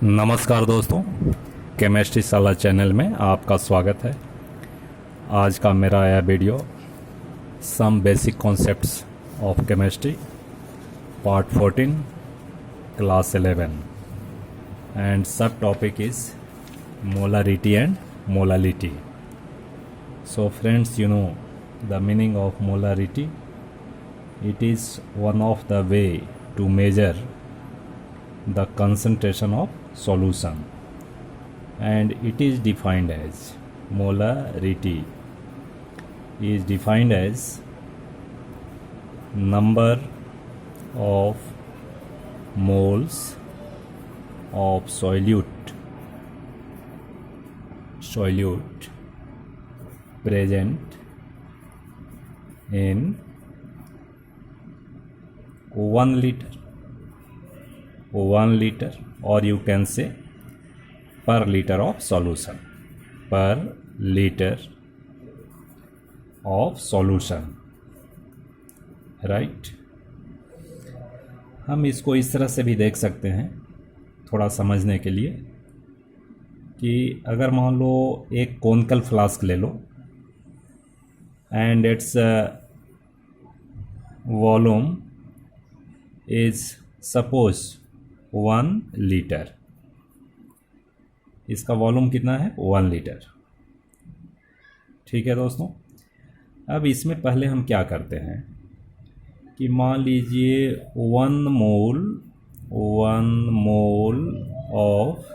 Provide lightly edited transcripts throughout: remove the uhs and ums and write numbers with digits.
नमस्कार दोस्तों, केमिस्ट्री साला चैनल में आपका स्वागत है। आज का मेरा यह video some basic concepts of chemistry part 14 class 11 and subtopic is molarity and molality. So friends, you know the meaning of molarity. It is one of the way to measure the concentration of solution, and it is defined as molarity is defined as number of moles of solute present in 1 liter, or you can say per liter of solution, per liter of solution, right? हम इसको इस तरह से भी देख सकते हैं थोड़ा समझने के लिए कि अगर मान लो एक कोनिकल फ्लास्क ले लो and its volume is suppose 1 litre. इसका वॉल्यूम कितना है? 1 लीटर. ठीक है दोस्तों, अब इसमें पहले हम क्या करते हैं कि मान लीजिए 1 mole of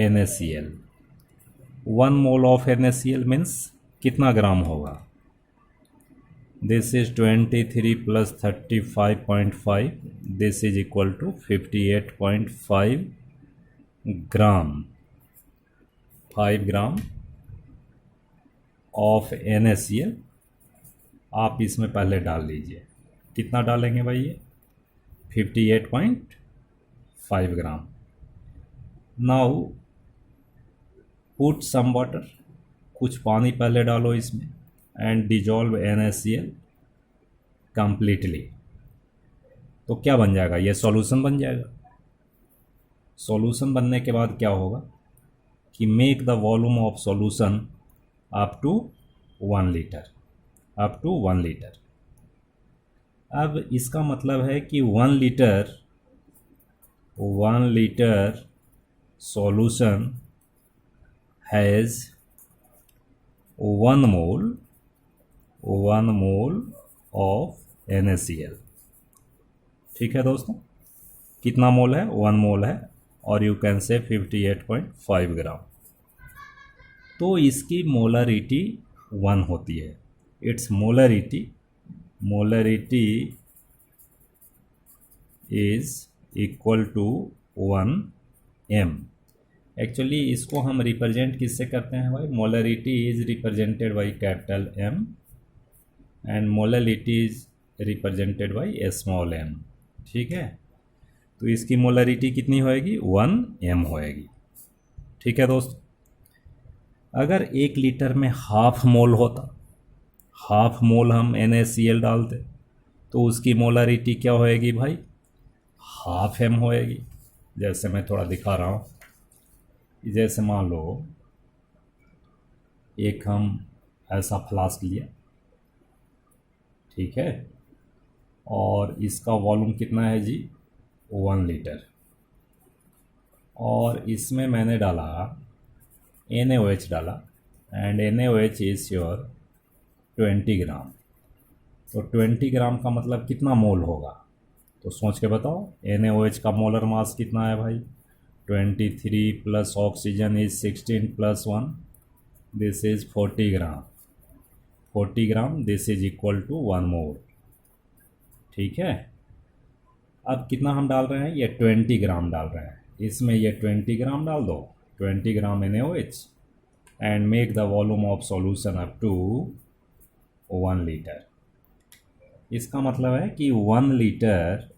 NaCl. 1 mole of NaCl means कितना ग्राम होगा? This is 23 plus 35.5. This is equal to 58.5 gram. 5 gram of NaCl आप इसमें पहले डाल लीजिए. कितना डालेंगे भाई? ये 58.5 ग्राम. नाउ पुट सम वाटर, कुछ पानी पहले डालो इसमें एंड डिजॉल्व NaCl कंप्लीटली. तो क्या बन जाएगा? ये सॉल्यूशन बन जाएगा. सॉल्यूशन बनने के बाद क्या होगा कि make the volume of solution up to 1 litre, up to 1 litre. अब इसका मतलब है कि 1 litre solution has 1 mole of NaCl. ठीक है दोस्तों, कितना मोल है? 1 मोल है, और यू कैन से 58.5 ग्राम. तो इसकी मोलरिटी 1 होती है. It's molarity is equal to 1 m. Actually इसको हम रिप्रेजेंट किससे करते हैं भाई? Molarity is represented by capital M and molarity is represented by small m. ठीक है, तो इसकी मोलरिटी कितनी होएगी? 1 m होएगी. ठीक है दोस्त, अगर 1 लीटर में हाफ मोल होता, हाफ मोल हम NaCl डालते, तो उसकी मोलरिटी क्या होएगी भाई? हाफ m होएगी. जैसे मैं थोड़ा दिखा रहा हूँ. जैसे मान लो एक हम ऐसा फ्लास्क लिया, ठीक है, और इसका वॉल्यूम कितना है जी? 1 लीटर. और इसमें मैंने डाला NaOH डाला, एंड NaOH इज योर 20 ग्राम. तो 20 ग्राम का मतलब कितना मोल होगा? तो सोच के बताओ. NaOH का मोलर मास कितना है भाई? 23 plus oxygen is 16 plus 1. This is 40 gram. 40 gram, this is equal to 1 mole. ठीक है, अब कितना हम डाल रहे हैं? ये 20 ग्राम डाल रहे हैं. इसमें ये 20 ग्राम डाल दो, 20 gram NaOH, and make the volume of solution up to 1 litre. इसका मतलब है कि 1 litre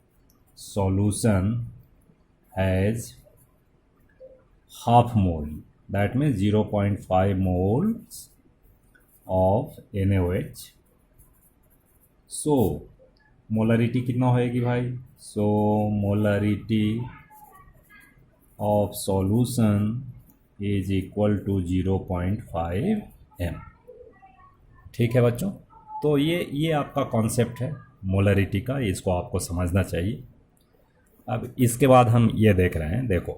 solution has half mole, that means 0.5 moles of NaOH. So molarity कितना होएगी भाई? So molarity of solution is equal to 0.5 m। ठीक है बच्चों, तो ये आपका कॉन्सेप्ट है मोलरिटी का, इसको आपको समझना चाहिए। अब इसके बाद हम ये देख रहे हैं, देखो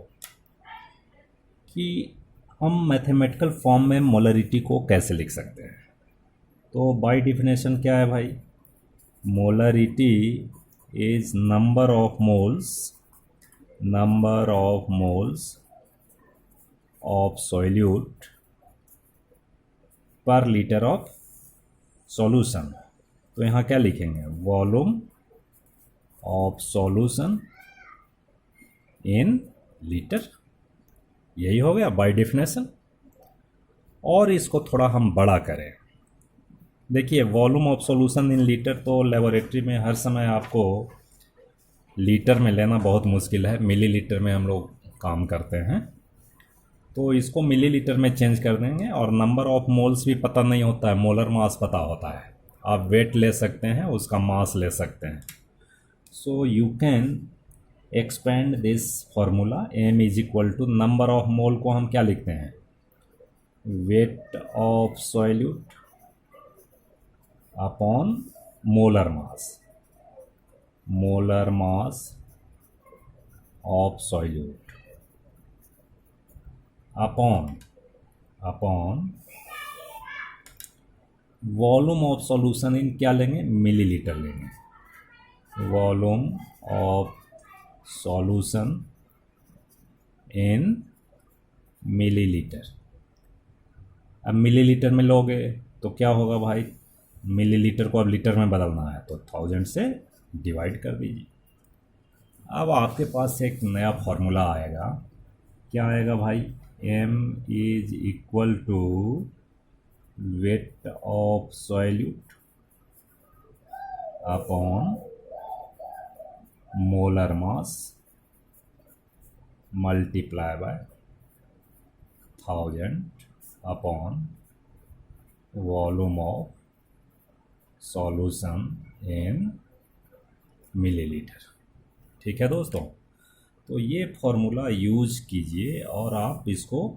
कि हम मैथमेटिकल फॉर्म में मोलरिटी को कैसे लिख सकते हैं। तो बाय डिफिनेशन क्या है भाई, molarity is number of moles of solute पर लीटर ऑफ सॉल्यूशन। तो यहाँ क्या लिखेंगे, volume of solution in litre, यही हो गया बाय डेफिनेशन। और इसको थोड़ा हम बड़ा करें, देखिए volume of solution in litre, तो लेबोरेटरी में हर समय आपको लीटर में लेना बहुत मुश्किल है, मिलीलीटर में हम लोग काम करते हैं। तो इसको मिलीलीटर में चेंज कर देंगे, और नंबर ऑफ मोल्स भी पता नहीं होता है, मोलर मास पता होता है। आप वेट ले सकते हैं, उसका मास ले सकते हैं। So you can expand this formula, m is equal to number of mole को हम क्या लिखते हैं, weight of solute upon molar mass of solute upon volume of solution in क्या लेंगे, मिलीलीटर लेंगे, volume of solution in millilitre. अब millilitre में लोगे तो क्या होगा भाई, मिलीलीटर को अब लीटर में बदलना है तो 1000 से डिवाइड कर दीजिए। अब आपके पास एक नया फॉर्मूला आएगा, क्या आएगा भाई, m is equal to weight of solute upon molar mass multiply by 1000 upon volume of solution in millilitre. ठीक है दोस्तों, तो ये फॉर्मूला यूज कीजिए और आप इसको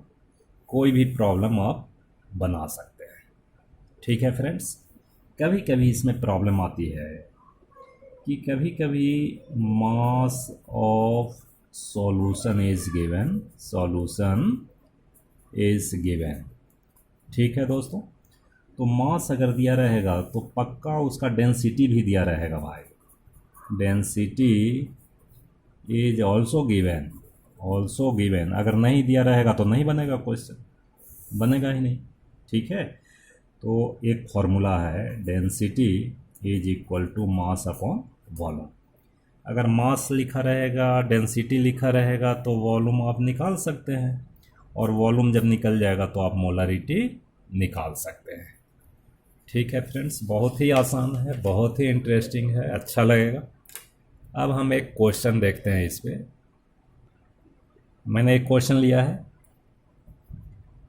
कोई भी प्रॉब्लम आप बना सकते हैं। ठीक है फ्रेंड्स, कभी कभी इसमें प्रॉब्लम आती है कि कभी कभी मास ऑफ सॉल्यूशन इज गिवन। ठीक है दोस्तों, तो मास अगर दिया रहेगा तो पक्का उसका डेंसिटी भी दिया रहेगा भाई, डेंसिटी इज ऑल्सो गिवन। अगर नहीं दिया रहेगा तो नहीं बनेगा क्वेश्चन, बनेगा ही नहीं। ठीक है, तो एक फॉर्मूला है, density is equal to mass upon volume. अगर मास लिखा रहेगा, डेंसिटी लिखा रहेगा, तो वॉल्यूम आप निकाल सकते हैं, और वॉल्यूम जब निकल जाएगा तो आप मोलरिटी निकाल सकते हैं। ठीक है फ्रेंड्स, बहुत ही आसान है, बहुत ही इंटरेस्टिंग है, अच्छा लगेगा। अब हम एक क्वेश्चन देखते हैं इस पे। मैंने एक क्वेश्चन लिया है,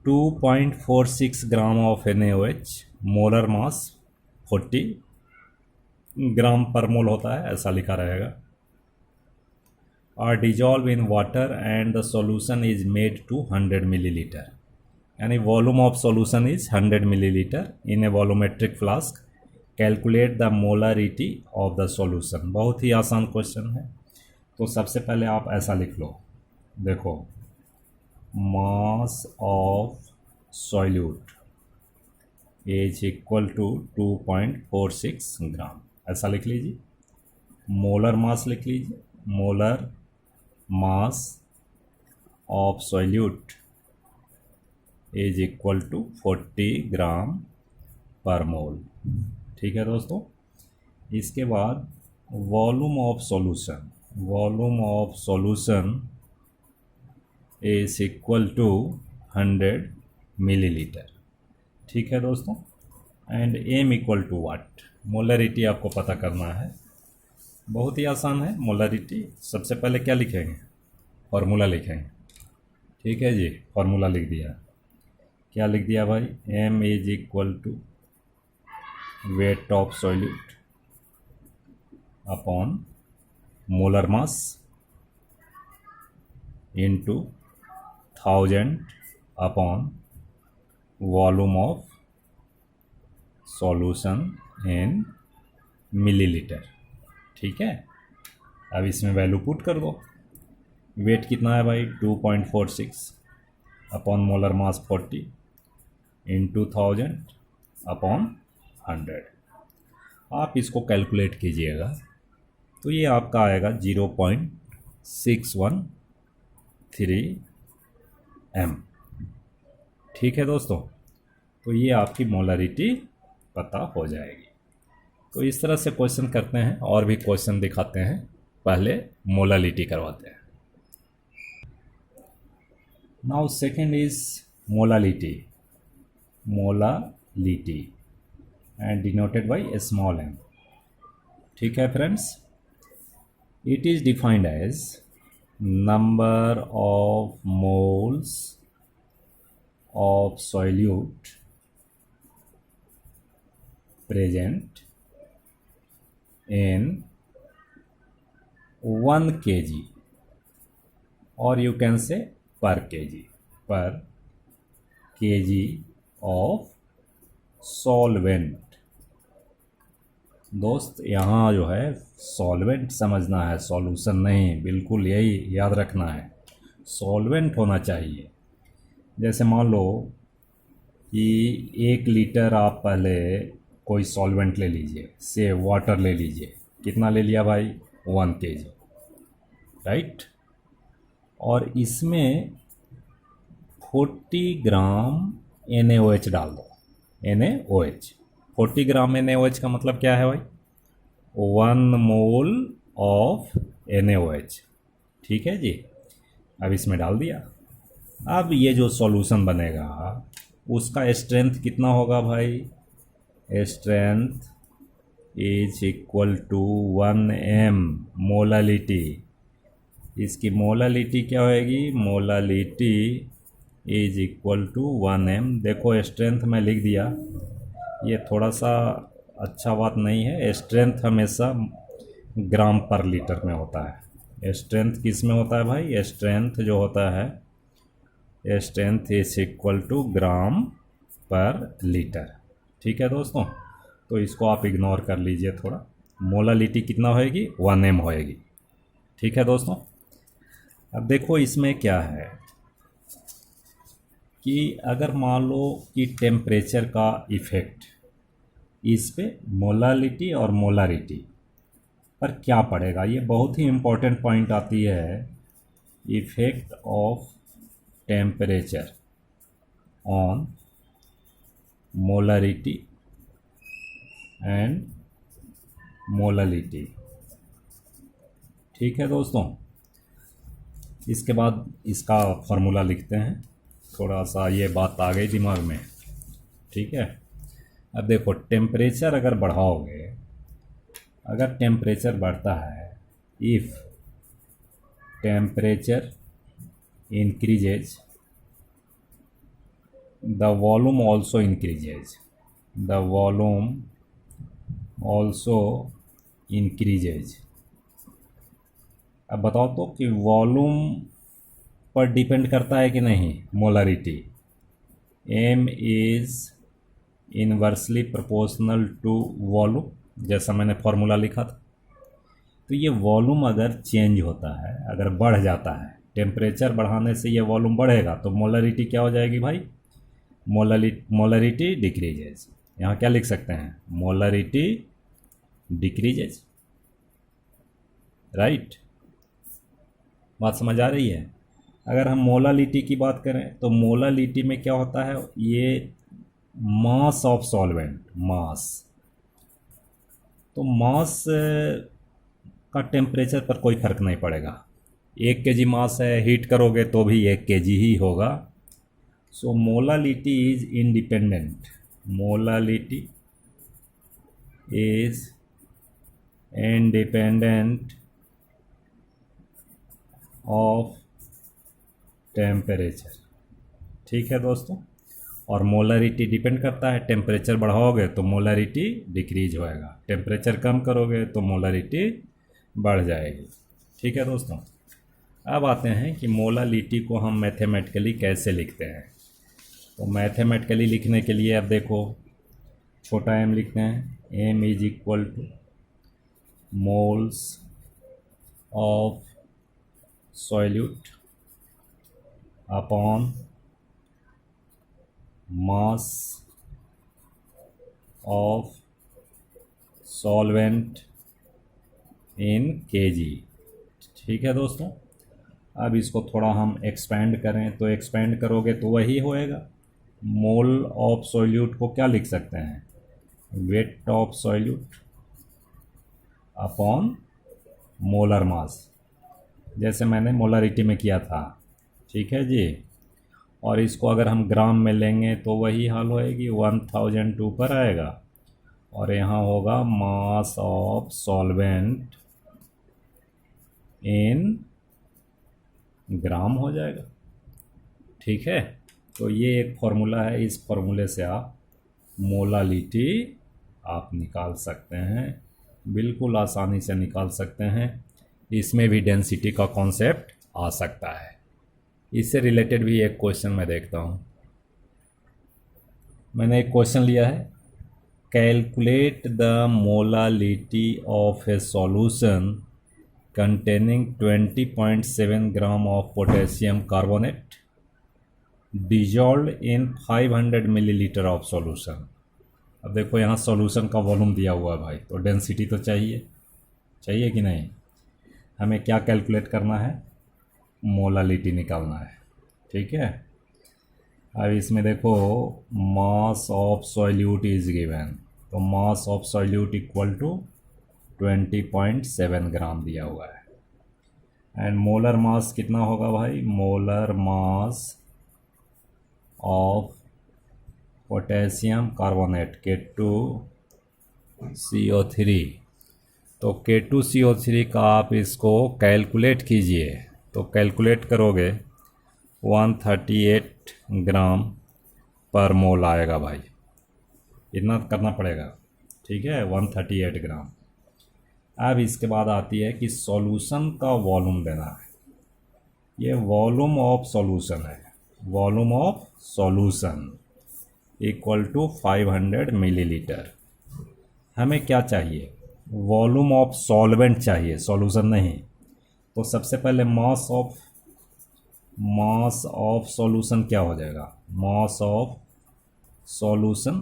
2.46 gram of NaOH, molar mass 40 gram per mole होता है, ऐसा लिखा रहेगा। Are dissolve in water and the solution is made to 100 millilitre, यानी volume of solution is 100 millilitre in a volumetric flask, calculate the molarity of the solution. बहुत ही आसान question है। तो सबसे पहले आप ऐसा लिख लो, देखो mass of solute is equal to 2.46 gram, ऐसा लिख लीजिए। मोलर मास लिख लीजिए, molar mass of solute is equal to 40 gram per mole. ठीक है दोस्तों, इसके बाद volume of solution is equal to 100 millilitre. ठीक है दोस्तों, and m equal to what, molarity आपको पता करना है। बहुत ही आसान है मोलरिटी। सबसे पहले क्या लिखेंगे, फॉर्मूला लिखेंगे। ठीक है जी, फॉर्मूला लिख दिया। क्या लिख दिया भाई, m is equal to weight of solute upon molar mass into 1000 upon volume of solution in millilitre. ठीक है, अब इसमें वैल्यू पुट कर दो। वेट कितना है भाई 2.46 upon molar mass 40 into 1000 upon 100। आप इसको कैलकुलेट कीजिएगा तो ये आपका आएगा 0.613 m। ठीक है दोस्तों, तो ये आपकी मोलरिटी पता हो जाएगी। तो इस तरह से क्वेश्चन करते हैं, और भी क्वेश्चन दिखाते हैं, पहले मोलरिटी करवाते हैं। Now second is molarity and denoted by small m। ठीक है friends, it is defined as number of moles of solute present in 1 kg, और you can say per kg of solvent। दोस्त यहाँ जो है सॉल्वेंट समझना है, सॉल्यूशन नहीं, बिल्कुल यही याद रखना है, सॉल्वेंट होना चाहिए। जैसे मान लो कि 1 लीटर आप पहले कोई सॉल्वेंट ले लीजिए, से वाटर ले लीजिए, कितना ले लिया भाई 1 kg, राइट। और इसमें 40 ग्राम NaOH डाल दो। NaOH 40 ग्राम NaOH का मतलब क्या है भाई 1 मोल ऑफ NaOH। ठीक है जी, अब इसमें डाल दिया। अब ये जो सॉल्यूशन बनेगा उसका स्ट्रेंथ कितना होगा भाई, strength is equal to 1m molality. इसकी मोलालिटी क्या होएगी, molality is equal to 1m। देखो स्ट्रेंथ में लिख दिया, ये थोड़ा सा अच्छा बात नहीं है, स्ट्रेंथ हमेशा ग्राम पर लीटर में होता है। स्ट्रेंथ किस में होता है भाई, स्ट्रेंथ जो होता है स्ट्रेंथ इज इक्वल टू ग्राम पर लीटर। ठीक है दोस्तों, तो इसको आप इग्नोर कर लीजिए थोड़ा। मोलालिटी कितना होएगी 1m होएगी। ठीक है दोस्तों, अब देखो इसमें क्या है कि अगर मान लो कि टेम्परेचर का इफ़ेक्ट इस पे मोलालिटी और मोलारिटी पर क्या पड़ेगा, ये बहुत ही इम्पोर्टेंट पॉइंट आती है। Effect of temperature on molarity and molality. ठीक है दोस्तों, इसके बाद इसका फॉर्मूला लिखते हैं। थोड़ा सा ये बात आ गई दिमाग में। ठीक है, अब देखो टेम्परेचर अगर बढ़ाओगे, अगर टेम्परेचर बढ़ता है, if temperature increases the volume also increases, the volume also increases. अब बताओ तो कि वॉल्यूम पर डिपेंड करता है कि नहीं molarity. m is inversely proportional to volume, जैसा मैंने फॉर्मूला लिखा था। तो ये वॉल्यूम अगर चेंज होता है, अगर बढ़ जाता है, टेम्परेचर बढ़ाने से ये वॉल्यूम बढ़ेगा, तो मोलारिटी क्या हो जाएगी भाई, मोलारिटी डिक्रीजेज। यहाँ क्या लिख सकते हैं, मोलारिटी डिक्रीजेज। राइट, बात समझ आ रही है। अगर हम मोलालिटी की बात करें तो मोलालिटी में क्या होता है, ये मास ऑफ सॉल्वेंट, मास। तो मास का टेम्परेचर पर कोई फर्क नहीं पड़ेगा। 1 kg मास है, हीट करोगे तो भी 1 kg ही होगा। So molality is independent, molality is independent of temperature. ठीक है दोस्तों, और मोलारिटी डिपेंड करता है, टेम्परेचर बढ़ाओगे तो मोलारिटी डिक्रीज होएगा, टेम्परेचर कम करोगे तो मोलारिटी बढ़ जाएगी। ठीक है दोस्तों, अब आते हैं कि मोलालिटी को हम मैथमेटिकली कैसे लिखते हैं। तो मैथमेटिकली लिखने के लिए अब देखो, छोटा m लिखते हैं। m is equal two moles of solute upon mass of solvent in KG. ठीक है दोस्तों, अब इसको थोड़ा हम एक्सपेंड करें तो एक्सपेंड करोगे तो वही होएगा। मोल ऑफ सॉल्यूट को क्या लिख सकते हैं, weight of solute upon molar मास, जैसे मैंने मोलरिटी में किया था। ठीक है जी, और इसको अगर हम ग्राम में लेंगे तो वही हाल होएगी, 1000 ऊपर आएगा और यहाँ होगा मास ऑफ सॉल्वेंट इन ग्राम हो जाएगा। ठीक है, तो ये एक फॉर्मूला है, इस फॉर्मूले से आप मोलालिटी आप निकाल सकते हैं, बिल्कुल आसानी से निकाल सकते हैं। इसमें भी डेंसिटी का कॉन्सेप्ट आ सकता है। इससे रिलेटेड भी एक क्वेश्चन मैं देखता हूँ। मैंने एक क्वेश्चन लिया है, calculate the molality of A solution containing 20.7 gram of potassium carbonate dissolved in 500 milliliter of solution। अब देखो यहाँ सॉल्यूशन का वॉल्यूम दिया हुआ है भाई, तो डेंसिटी तो चाहिए कि नहीं। हमें क्या कैलकुलेट करना है, मोलालिटी निकालना है। ठीक है, अब इसमें देखो mass of solute is given, तो mass of solute equal to 20.7 gram दिया हुआ है। एंड मोलर मास कितना होगा भाई, molar mass of potassium carbonate K2CO3, तो K2CO3 का आप इसको कैलकुलेट कीजिए, तो कैलकुलेट करोगे 138 ग्राम पर मोल आएगा भाई, इतना करना पड़ेगा। ठीक है, 138 ग्राम। अब इसके बाद आती है कि सॉल्यूशन का वॉल्यूम देना है। ये वॉल्यूम ऑफ सॉल्यूशन है, volume of solution equal to 500 millilitre. हमें क्या चाहिए, वॉल्यूम ऑफ सॉल्वेंट चाहिए, सॉल्यूशन नहीं। तो सबसे पहले मास ऑफ सॉल्यूशन क्या हो जाएगा, मास ऑफ सॉल्यूशन,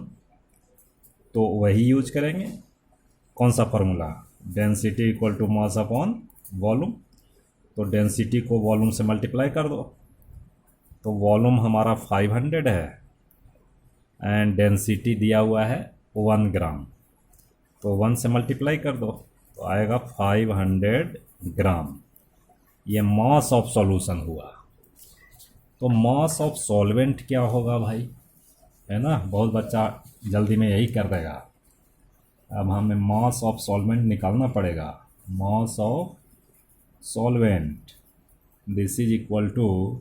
तो वही यूज करेंगे। कौन सा formula, density equal to mass upon volume. तो डेंसिटी को वॉल्यूम से मल्टीप्लाई कर दो, तो वॉल्यूम हमारा 500 है एंड डेंसिटी दिया हुआ है 1 ग्राम, तो 1 से मल्टीप्लाई कर दो तो आएगा 500 ग्राम। ये मास ऑफ सॉल्यूशन हुआ। तो मास ऑफ सॉल्वेंट क्या होगा भाई, है ना, बहुत बच्चा जल्दी में यही कर देगा। अब हमें मास ऑफ सॉल्वेंट निकालना पड़ेगा। Mass of solvent this is equal to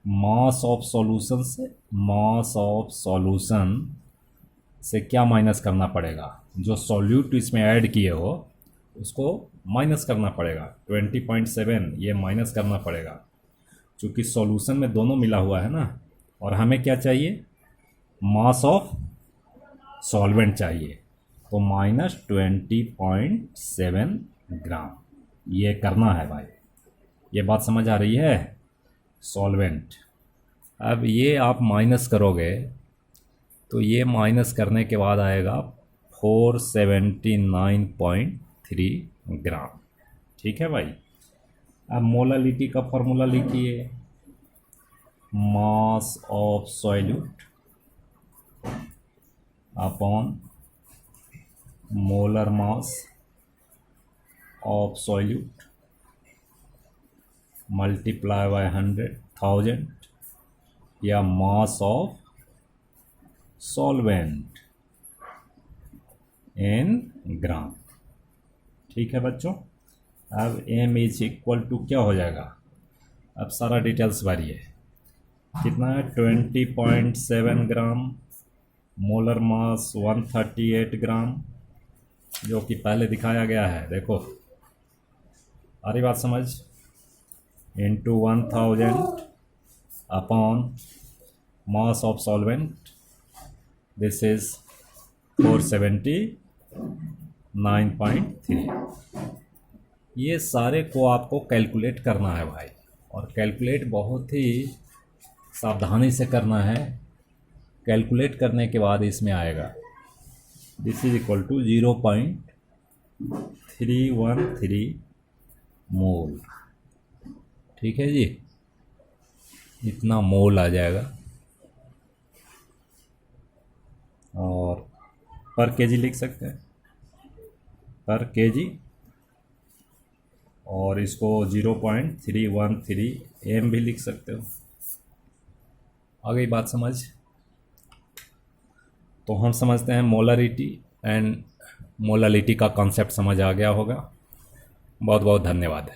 mass of solution से, मास ऑफ सॉल्यूशन से क्या माइनस करना पड़ेगा, जो सॉल्यूट इसमें ऐड किए हो उसको माइनस करना पड़ेगा। 20.7 ये माइनस करना पड़ेगा, क्योंकि सॉल्यूशन में दोनों मिला हुआ है ना। और हमें क्या चाहिए, मास ऑफ सॉल्वेंट चाहिए, तो -20.7 ग्राम ये करना है भाई। ये बात समझ आ रही है, सॉल्वेंट। अब ये आप माइनस करोगे तो ये माइनस करने के बाद आएगा 479.3 ग्राम। ठीक है भाई। अब मोलालिटी का फॉर्मूला लिखिए, मास of solute upon molar mass of solute multiply by 1000 या मास ऑफ सॉल्वेंट इन ग्राम। ठीक है बच्चों। अब m इज इक्वल टू क्या हो जाएगा, अब सारा डिटेल्स भरिए। कितना है, 20.7 ग्राम, मोलर मास 138 ग्राम, जो कि पहले दिखाया गया है। देखो आ रही बात समझ, into 1000 upon mass of solvent, this is 479.3। ये सारे को आपको कैलकुलेट करना है भाई, और कैलकुलेट बहुत ही सावधानी से करना है। कैलकुलेट करने के बाद इसमें आएगा दिस इज इक्वल टू 0.313 मोल। ठीक है जी, इतना मोल आ जाएगा। और पर केजी लिख सकते हैं, पर केजी, और इसको 0.313 एम भी लिख सकते हो। आ गई बात समझ? तो हम समझते हैं मोलरिटी एंड मोलालिटी का कॉन्सेप्ट समझ आ गया होगा। बहुत बहुत धन्यवाद।